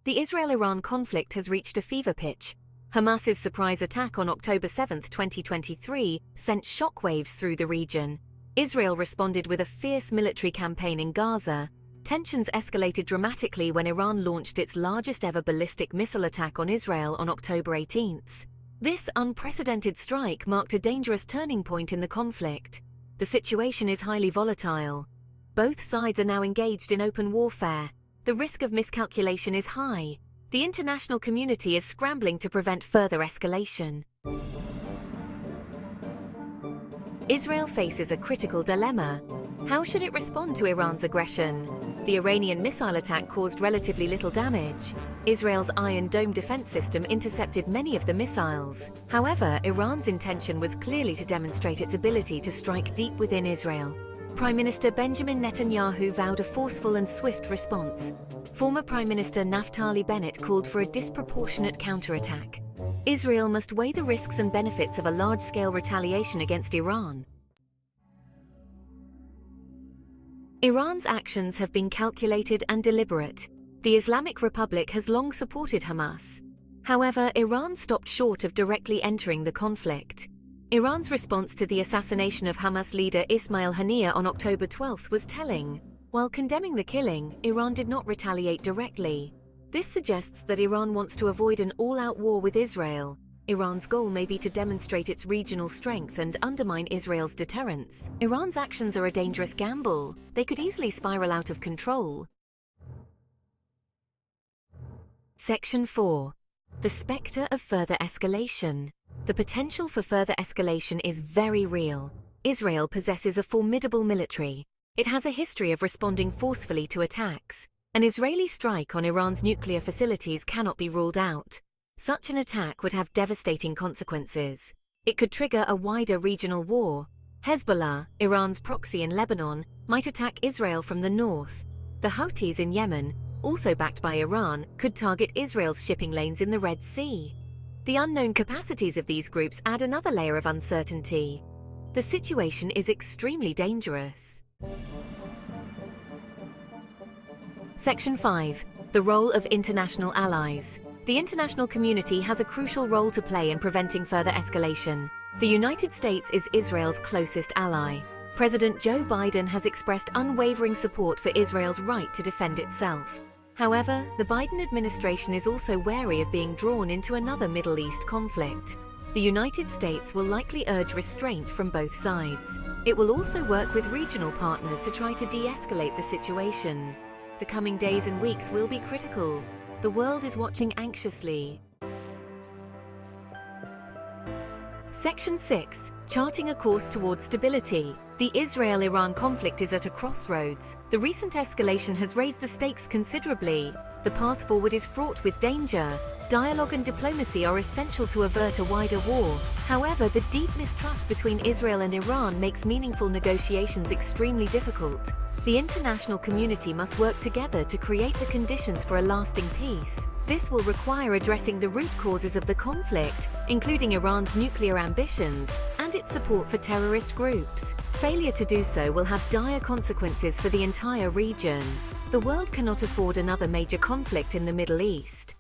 The Israel-Iran conflict has reached a fever pitch. Hamas's surprise attack on October 7, 2023, sent shockwaves through the region. Israel responded with a fierce military campaign in Gaza. Tensions escalated dramatically when Iran launched its largest-ever ballistic missile attack on Israel on October 18. This unprecedented strike marked a dangerous turning point in the conflict. The situation is highly volatile. Both sides are now engaged in open warfare. The risk of miscalculation is high. The international community is scrambling to prevent further escalation. Israel faces a critical dilemma. How should it respond to Iran's aggression? The Iranian missile attack caused relatively little damage. Israel's Iron Dome defense system intercepted many of the missiles. However, Iran's intention was clearly to demonstrate its ability to strike deep within Israel. Prime Minister Benjamin Netanyahu vowed a forceful and swift response. Former Prime Minister Naftali Bennett called for a disproportionate counterattack. Israel must weigh the risks and benefits of a large-scale retaliation against Iran. Iran's actions have been calculated and deliberate. The Islamic Republic has long supported Hamas. However, Iran stopped short of directly entering the conflict. Iran's response to the assassination of Hamas leader Ismail Haniyeh on October 12 was telling. While condemning the killing, Iran did not retaliate directly. This suggests that Iran wants to avoid an all-out war with Israel. Iran's goal may be to demonstrate its regional strength and undermine Israel's deterrence. Iran's actions are a dangerous gamble. They could easily spiral out of control. Section 4. The specter of further escalation. The potential for further escalation is very real. Israel possesses a formidable military. It has a history of responding forcefully to attacks. An Israeli strike on Iran's nuclear facilities cannot be ruled out. Such an attack would have devastating consequences. It could trigger a wider regional war. Hezbollah, Iran's proxy in Lebanon, might attack Israel from the north. The Houthis in Yemen, also backed by Iran, could target Israel's shipping lanes in the Red Sea. The unknown capacities of these groups add another layer of uncertainty. The situation is extremely dangerous. Section 5. The role of international allies. The international community has a crucial role to play in preventing further escalation. The United States is Israel's closest ally. President Joe Biden has expressed unwavering support for Israel's right to defend itself. However, the Biden administration is also wary of being drawn into another Middle East conflict. The United States will likely urge restraint from both sides. It will also work with regional partners to try to de-escalate the situation. The coming days and weeks will be critical. The world is watching anxiously. Section 6. Charting a course towards stability. The Israel-Iran conflict is at a crossroads. The recent escalation has raised the stakes considerably. The path forward is fraught with danger. Dialogue and diplomacy are essential to avert a wider war. However, the deep mistrust between Israel and Iran makes meaningful negotiations extremely difficult. The international community must work together to create the conditions for a lasting peace. This will require addressing the root causes of the conflict, including Iran's nuclear ambitions and its support for terrorist groups. Failure to do so will have dire consequences for the entire region. The world cannot afford another major conflict in the Middle East.